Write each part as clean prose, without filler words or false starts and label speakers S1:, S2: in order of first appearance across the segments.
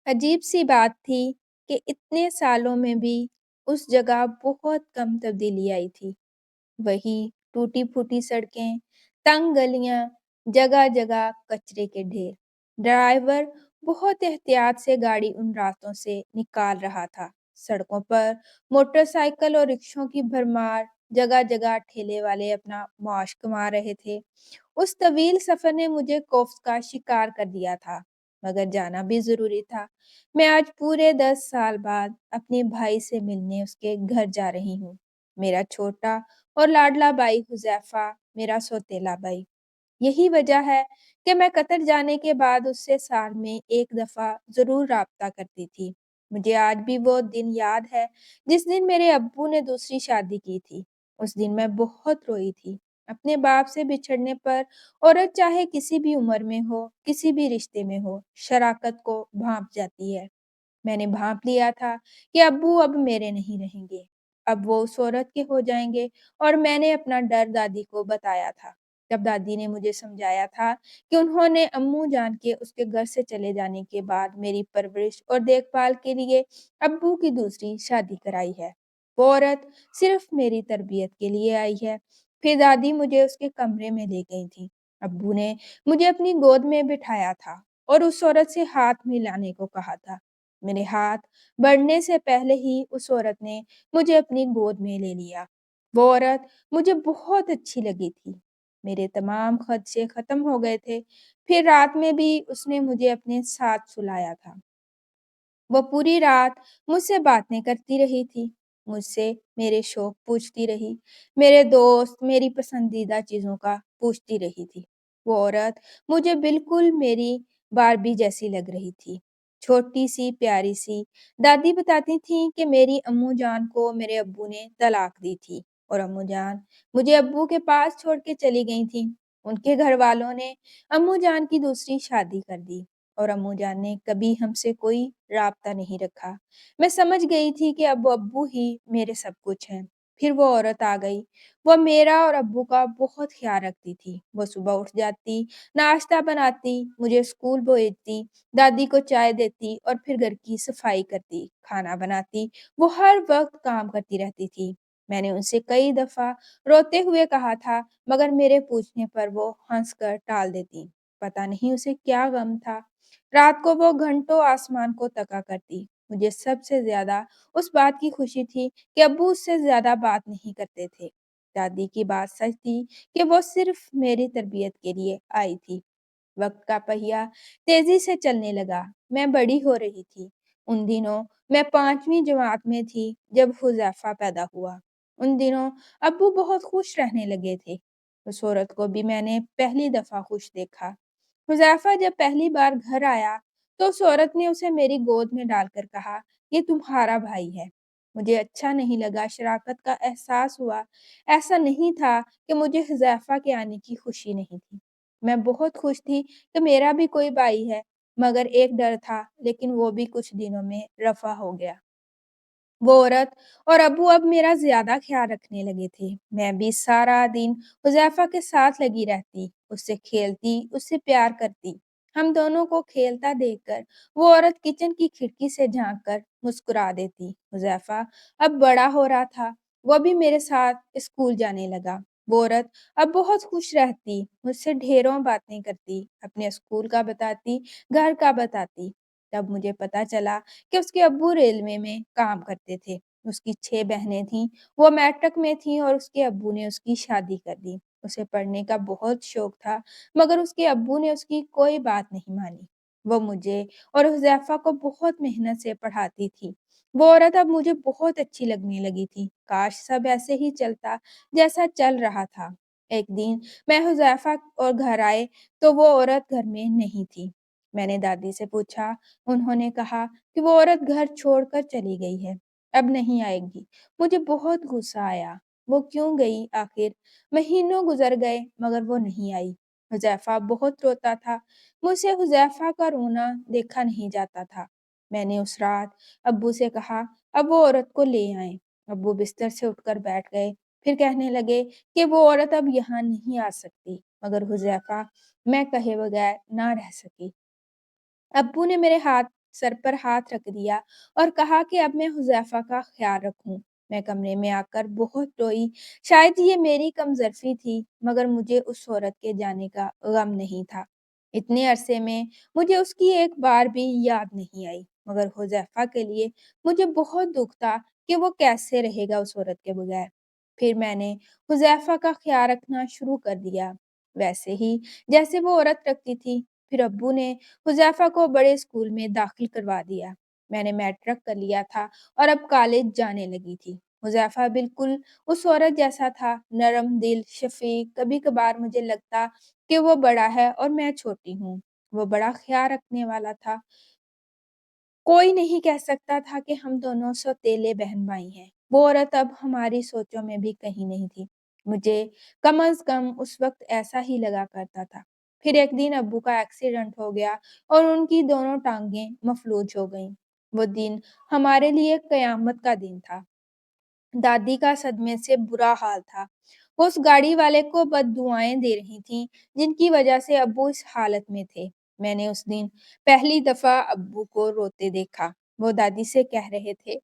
S1: अजीब सी बात थी कि इतने सालों में भी उस जगह बहुत कम तब्दीली आई थी। वही टूटी-फूटी सड़कें, तंग गलियां, जगह-जगह कचरे के ढेर। ड्राइवर बहुत एहतियात से गाड़ी उन रास्तों से निकाल रहा था। सड़कों पर मोटरसाइकिल और रिक्शों की भरमार, जगह-जगह ठेले वाले अपना माश कमा रहे थे। उस तवील सफर ने मुझे खौफ का शिकार कर दिया था, मगर जाना भी जरूरी था। मैं आज पूरे 10 साल बाद अपने भाई से मिलने उसके घर जा रही हूँ। मेरा छोटा और लाडला भाई हुज़ैफ़ा, मेरा सौतेला भाई। यही वजह है कि मैं कतर जाने के बाद उससे साल में एक दफ़ा ज़रूर राब्ता करती थी। मुझे आज भी वो दिन याद है, जिस दिन मेरे अब्बू ने दूसरी शादी की थी। उस दिन मैं बहुत रोई थी। अपने बाप से बिछड़ने पर औरत चाहे किसी भी उम्र में हो, किसी भी रिश्ते में हो, शराकत को भांप जाती है। मैंने भाँप लिया था कि अब्बू अब मेरे नहीं रहेंगे। अब वो उस औरत के हो जाएँगे और मैंने अपना डर दादी को बताया था। तब दादी ने मुझे समझाया था कि उन्होंने अम्मू जान के उसके घर से चले जाने के बाद मेरी परवरिश और देखभाल के लिए अब्बू की दूसरी शादी कराई है। वो औरत सिर्फ़ मेरी तरबियत के लिए आई है। फिर दादी मुझे उसके कमरे में ले गई थी। अब्बू ने मुझे अपनी गोद में बिठाया था और उस औरत से हाथ मिलाने को कहा था। मेरे हाथ बढ़ने से पहले ही उस औरत ने मुझे अपनी गोद में ले लिया। वो औरत मुझे बहुत अच्छी लगी थी। मेरे तमाम खदशे खत्म हो गए थे। फिर रात में भी उसने मुझे अपने साथ सुलाया था। वो पूरी रात मुझसे बातें करती रही थी, मुझसे मेरे शौक पूछती रही, मेरे दोस्त, मेरी पसंदीदा चीज़ों का पूछती रही थी। वो औरत मुझे बिल्कुल मेरी बार्बी जैसी लग रही थी, छोटी-सी, प्यारी-सी। दादी बताती थीं कि मेरी अम्मू जान को मेरे अब्बू ने तलाक दी थी और अम्मू जान मुझे अब्बू के पास छोड़ के चली गई थीं। उनके घरवालों ने अम्मू जान की दूसरी शादी कर दी और अम्मू जान ने कभी हमसे कोई राब्ता नहीं रखा। मैं समझ गई थी कि अब अब्बू ही मेरे सब कुछ हैं। फिर वो औरत आ गई। वो मेरा और अब्बू का बहुत ख़्याल रखती थी। वो सुबह उठ जाती, नाश्ता बनाती, मुझे स्कूल भेजती, दादी को चाय देती और फिर घर की सफाई करती, खाना बनाती। वो हर वक़्त काम करती रहती थी। मैंने उनसे कई दफ़ा रोते हुए कहा था, मगर मेरे पूछने पर वो हँसकर टाल देती। पता नहीं उसे क्या गम था। रात को वो घंटों आसमान को तका करती। मुझे सबसे ज़्यादा उस बात की खुशी थी कि अब्बू उससे ज़्यादा बात नहीं करते थे। दादी की बात सच थी कि वो सिर्फ़ मेरी तरबियत के लिए आई थी। वक़्त का पहिया तेज़ी से चलने लगा। मैं बड़ी हो रही थी। उन दिनों मैं 5वीं जमात में थी जब हुज़ैफ़ा पैदा हुआ। उन दिनों अब्बू बहुत खुश रहने लगे थे। उस औरत को भी मैंने पहली दफ़ा खुश देखा। हुज़ैफ़ा जब पहली बार घर आया, तो उस औरत ने उसे मेरी गोद में डालकर कहा, "ये तुम्हारा भाई है।" मुझे अच्छा नहीं लगा, शराफ़त का एहसास हुआ। ऐसा नहीं था कि मुझे हुज़ैफ़ा के आने की खुशी नहीं थी। मैं बहुत खुश थी कि मेरा भी कोई भाई है, मगर एक डर था, लेकिन वो भी कुछ दिनों में रफ़ा हो गया। वो औरत और अब्बू अब मेरा ज़्यादा ख़्याल रखने लगे थे। मैं भी सारा दिन हुज़ैफ़ा के साथ लगी रहती, उससे खेलती, उससे प्यार करती। हम दोनों को खेलता देखकर वो औरत किचन की खिड़की से झाँक कर मुस्कुरा देती। हुज़ैफ़ा अब बड़ा हो रहा था, वो भी मेरे साथ स्कूल जाने लगा। वो औरत अब बहुत खुश रहती, मुझसे ढेरों बातें करती, अपने स्कूल का बताती, घर का बताती। तब मुझे पता चला कि उसके अब्बू रेलवे में काम करते थे। उसकी 6 बहनें थीं, वो मैट्रिक में थीं और उसके अब्बू ने उसकी शादी कर दी। उसे पढ़ने का बहुत शौक था, मगर उसके अब्बू ने उसकी कोई बात नहीं मानी। वो मुझे और हुज़ैफ़ा को बहुत मेहनत से पढ़ाती थी। वो औरत अब मुझे बहुत अच्छी लगने लगी थी। काश सब ऐसे ही चलता, जैसा चल रहा था। एक दिन मैं हुज़ैफ़ा और घर आए, तो वो औरत घर में नहीं थी। मैंने दादी से पूछा, उन्होंने कहा कि वो औरत घर छोड़कर चली गई है, अब नहीं आएगी। मुझे बहुत गुस्सा आया। वो क्यों गई आखिर? महीनों गुज़र गए मगर वो नहीं आई। हुज़ैफ़ा बहुत रोता था। मुझसे हुज़ैफ़ा का रोना देखा नहीं जाता था। मैंने उस रात अब्बू से कहा, अब वो औरत को ले आएँ। अब्बू बिस्तर से उठकर बैठ गए, फिर कहने लगे कि वो औरत अब यहाँ नहीं आ सकती। मगर हुज़ैफ़ा मैं कहे बगैर ना रह सकी। अब्बू ने मेरे हाथ सर पर हाथ रख दिया और कहा कि अब मैं हुज़ैफ़ा का ख़्याल रखूँ। मैं कमरे में आकर बहुत रोई। शायद ये मेरी कमज़ोरी थी, मगर मुझे उस औरत के जाने का गम नहीं था। इतने अरसे में मुझे उसकी एक बार भी याद नहीं आई, मगर हुज़ैफ़ा के लिए मुझे बहुत दुःख था कि वो कैसे रहेगा उस औरत के बगैर। फिर मैंने हुज़ैफ़ा का ख़्याल रखना शुरू कर दिया, वैसे ही जैसे वो औरत रखती थी। फिर अब्बू ने हुज़ैफ़ा को बड़े स्कूल में दाखिल करवा दिया। मैंने मैट्रिक कर लिया था और अब कॉलेज जाने लगी थी। हुज़ैफ़ा बिल्कुल उस औरत जैसा था, नरम दिल, शफ़ीक़। कभी-कभार मुझे लगता कि वो बड़ा है और मैं छोटी हूँ। वो बड़ा ख़्याल रखने वाला था। कोई नहीं कह सकता था कि हम दोनों सौतेले बहन-भाई हैं। वो औरत अब हमारी सोचों में भी कहीं नहीं थी। मुझे कम उस वक़्त ऐसा ही लगा करता था। फिर एक दिन अब्बू का एक्सीडेंट हो गया और उनकी दोनों टाँगें मफ़लूज हो गईं। वो दिन हमारे लिए क़यामत का दिन था। दादी का सदमे से बुरा हाल था। वो उस गाड़ी वाले को बद्दुआएँ दे रही थीं, जिनकी वजह से अब्बू इस हालत में थे। मैंने उस दिन पहली दफ़ा अब्बू को रोते देखा। वो दादी से कह रहे थे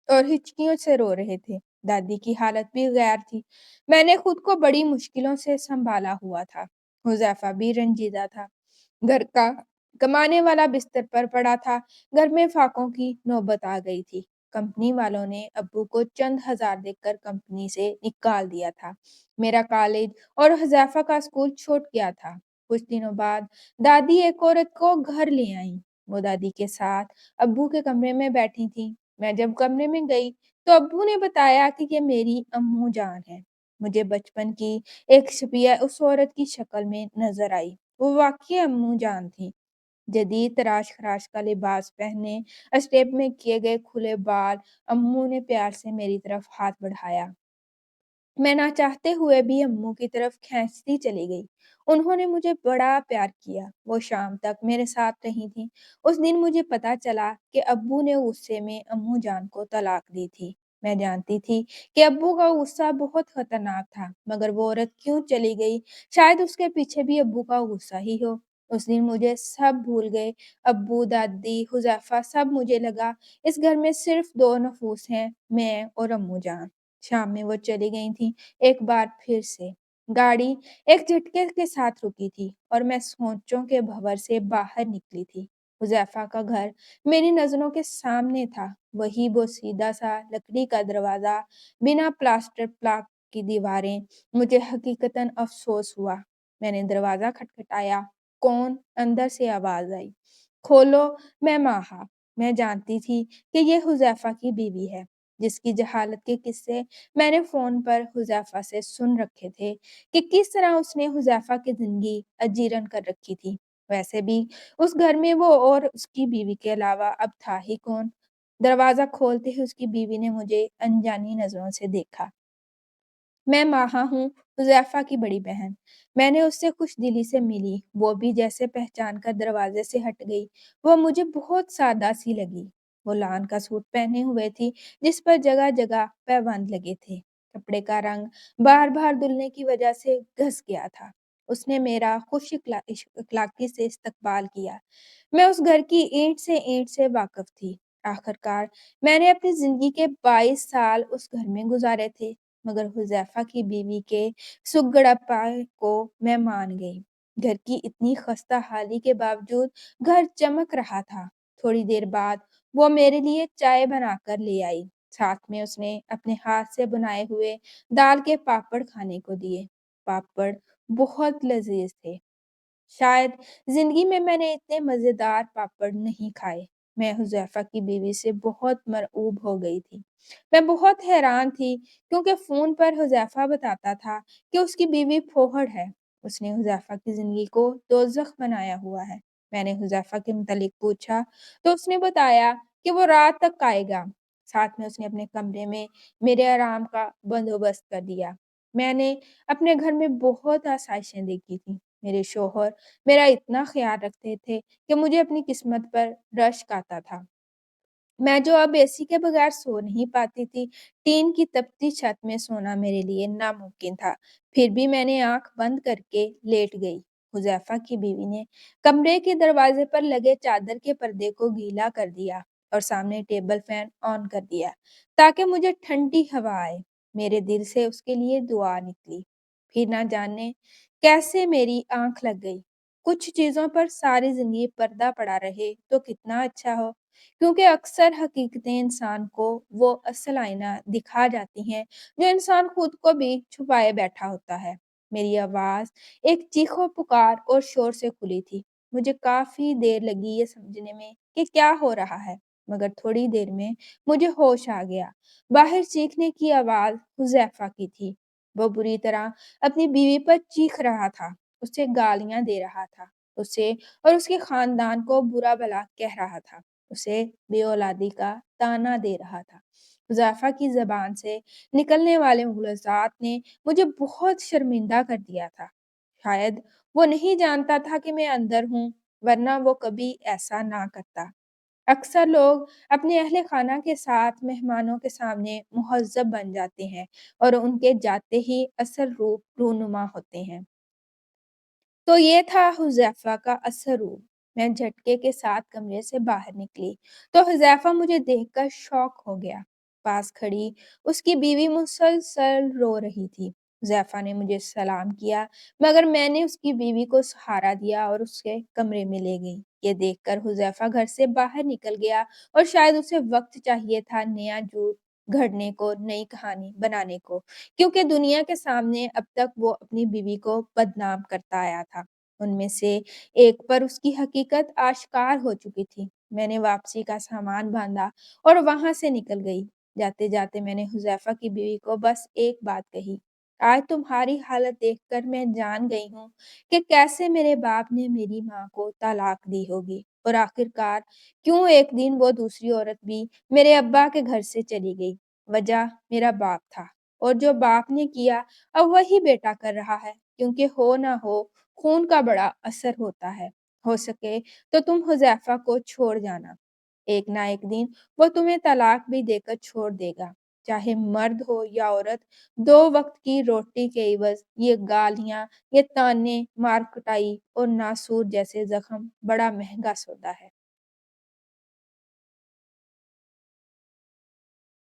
S1: और हिचकियों से रो रहे थे। दादी की हालत भी गैर थी। मैंने खुद को बड़ी मुश्किलों से सँभाला हुआ था। हुज़ैफ़ा भी रंजीदा था। घर का कमाने वाला बिस्तर पर पड़ा था। घर में फाकों की नौबत आ गई थी। कंपनी वालों ने अब्बू को चंद हज़ार देकर कंपनी से निकाल दिया था। मेरा कॉलेज और हुज़ैफ़ा का स्कूल छूट गया था। कुछ दिनों बाद दादी एक औरत को घर ले आईं। वो दादी के साथ अब्बू के कमरे में बैठी थीं। मैं जब कमरे में गई तो अब्बू ने बताया कि ये मेरी अम्मू जान है। मुझे बचपन की एक छवियाँ उस औरत की शक्ल में नज़र आई। वो वाक़ई अम्मू जान थीं। जदीद तराश-खराश का लिबास पहने, स्टेप में किए गए खुले बाल। अम्मू ने प्यार से मेरी तरफ हाथ बढ़ाया। मैं ना चाहते हुए भी अम्मू की तरफ खींचती चली गई। उन्होंने मुझे बड़ा प्यार किया। वो शाम तक मेरे साथ रही थीं। उस दिन मुझे पता चला कि अब्बू ने गुस्से में अम्मू जान को तलाक दी थी। मैं जानती थी कि अब्बू का गुस्सा बहुत खतरनाक था, मगर वो औरत क्यों चली गई? शायद उसके पीछे भी अब्बू का गुस्सा ही हो। उस दिन मुझे सब भूल गए। अब्बू, दादी, हुज़ैफ़ा सब मुझे लगा इस घर में सिर्फ़ 2 नफूस हैं, मैं और अम्मू जान। शाम में वो चली गई थीं, एक बार फिर से। गाड़ी एक झटके के साथ रुकी थी और मैं सोचों के भंवर से बाहर निकली थी। हुज़ैफ़ा का घर मेरी नज़रों के सामने था। वही वो सीधा-सा लकड़ी का दरवाज़ा, बिना प्लास्टर प्लाक की दीवारें। मुझे हकीकतन अफ़सोस हुआ। मैंने दरवाज़ा खटखटाया। कौन? अंदर से आवाज़ आई, "खोलो, मैं माहा।" मैं जानती थी कि ये हुज़ैफ़ा की बीवी है, जिसकी जहालत के किस्से मैंने फ़ोन पर हुज़ैफ़ा से सुन रखे थे कि किस तरह उसने हुज़ैफ़ा की ज़िंदगी अजीरन कर रखी थी। वैसे भी उस घर में वो और उसकी बीवी के अलावा अब था ही कौन? दरवाज़ा खोलते ही उसकी बीवी ने मुझे अनजानी नज़रों से देखा। मैं माहा हूँ, हुज़ैफ़ा की बड़ी बहन। मैंने उससे खुशदिली से मिली, वो भी जैसे पहचान कर दरवाज़े से हट गई। वो मुझे बहुत सादा-सी लगी। वो लान का सूट पहने हुए थी, जिस पर जगह-जगह पैबंद लगे थे। कपड़े का रंग बार-बार धुलने की वजह से घस गया था। उसने मेरा इख़लाक़ी से इस्तक़बाल किया। मैं उस घर की ईंट से वाक़िफ़ थी। आख़िरकार मैंने अपनी ज़िंदगी के 22 साल उस घर में गुज़ारे थे। मगर हुज़ैफ़ा की बीवी के सुगड़ापन को मैं मान गई। घर की इतनी ख़स्ता-हाली के बावजूद घर चमक रहा था। थोड़ी देर बाद वो मेरे लिए चाय बनाकर ले आई। साथ में उसने अपने हाथ से बनाए हुए दाल के पापड़ खाने को दिए। पापड़ बहुत लज़ीज़ थे। शायद ज़िंदगी में मैंने इतने मज़ेदार पापड़ नहीं खाए। मैं हुज़ैफ़ा की बीवी से बहुत मरऊब हो गई थी। मैं बहुत हैरान थी क्योंकि फ़ोन पर हुज़ैफ़ा बताता था कि उसकी बीवी फोहड़ है। उसने हुज़ैफ़ा की ज़िंदगी को दोज़ख बनाया हुआ है। मैंने हुज़ैफ़ा के मुतालिक पूछा तो उसने बताया कि वो रात तक आएगा। साथ में उसने अपने कमरे में मेरे आराम का बंदोबस्त कर दिया। मैंने अपने घर में बहुत आसाइशें देखी थीं। मेरे शौहर मेरा इतना ख़्याल रखते थे कि मुझे अपनी किस्मत पर रश्क आता था। मैं जो अब एसी के बगैर सो नहीं पाती थी, टीन की तपती छत में सोना मेरे लिए नामुमकिन था। फिर भी मैंने आँख बंद करके लेट गई। हुज़ैफ़ा की बीवी ने कमरे के दरवाज़े पर लगे चादर के पर्दे को गीला कर दिया और सामने टेबल फ़ैन ऑन कर दिया, ताकि मुझे ठंडी हवा आए। मेरे दिल से उसके लिए दुआ निकली। फिर ना जाने कैसे मेरी आँख लग गई। कुछ चीज़ों पर सारी ज़िंदगी पर्दा पड़ा रहे तो कितना अच्छा हो, क्योंकि अक्सर हकीकतें इंसान को वो असल आईना दिखा जाती हैं, जो इंसान खुद को भी छुपाए बैठा होता है। मेरी आवाज़ एक चीखो-पुकार और शोर से खुली थी। मुझे काफ़ी देर लगी ये समझने में कि क्या हो रहा है, मगर थोड़ी देर में मुझे होश आ गया। बाहर चीखने की आवाज़ हुज़ैफ़ा की थी। वो बुरी तरह अपनी बीवी पर चीख रहा था, उसे गालियाँ दे रहा था, उसे और उसके ख़ानदान को बुरा-भला कह रहा था, उसे बेऔलादी का ताना दे रहा था। हुज़ैफ़ा की ज़बान से निकलने वाले लफ़्ज़ात ने मुझे बहुत शर्मिंदा कर दिया था। शायद वो नहीं जानता था कि मैं अंदर हूँ, वरना वो कभी ऐसा ना करता। अक्सर लोग अपने अहले खाना के साथ मेहमानों के सामने मुहज़्ज़ब बन जाते हैं और उनके जाते ही असल रूप रूनुमा होते हैं। तो ये था हुज़ैफ़ा का असल रूप। मैं झटके के साथ कमरे से बाहर निकली, तो हुज़ैफ़ा मुझे देखकर शॉक हो गया। पास खड़ी उसकी बीवी मुसलसल रो रही थी। हुज़ैफ़ा ने मुझे सलाम किया, मगर मैंने उसकी बीवी को सहारा दिया और उसके कमरे में ले गई। ये देखकर हुज़ैफ़ा घर से बाहर निकल गया और शायद उसे वक़्त चाहिए था नया झूठ गढ़ने को, नई कहानी बनाने को। क्योंकि दुनिया के सामने अब तक वो अपनी बीवी को बदनाम करता आया था। उनमें से एक पर उसकी हकीकत आश्कार हो चुकी थी। मैंने वापसी का सामान बाँधा और वहाँ से निकल गई। जाते-जाते मैंने हुज़ैफ़ा की बीवी को बस एक बात कही, "आज तुम्हारी हालत देखकर मैं जान गई हूँ कि कैसे मेरे बाप ने मेरी माँ को तलाक दी होगी और आखिरकार क्यों एक दिन वो दूसरी औरत भी मेरे अब्बा के घर से चली गई। वजह मेरा बाप था। और जो बाप ने किया अब वही बेटा कर रहा है, क्योंकि हो ना हो खून का बड़ा असर होता है। हो सके तो तुम हुज़ैफ़ा को छोड़ जाना। एक ना एक दिन वो तुम्हें तलाक भी देकर छोड़ देगा। चाहे मर्द हो या औरत, 2 वक़्त की रोटी के इवज़ ये गालियाँ, ये ताने, मार-कुटाई और नासूर जैसे ज़ख्म बड़ा महँगा सौदा है।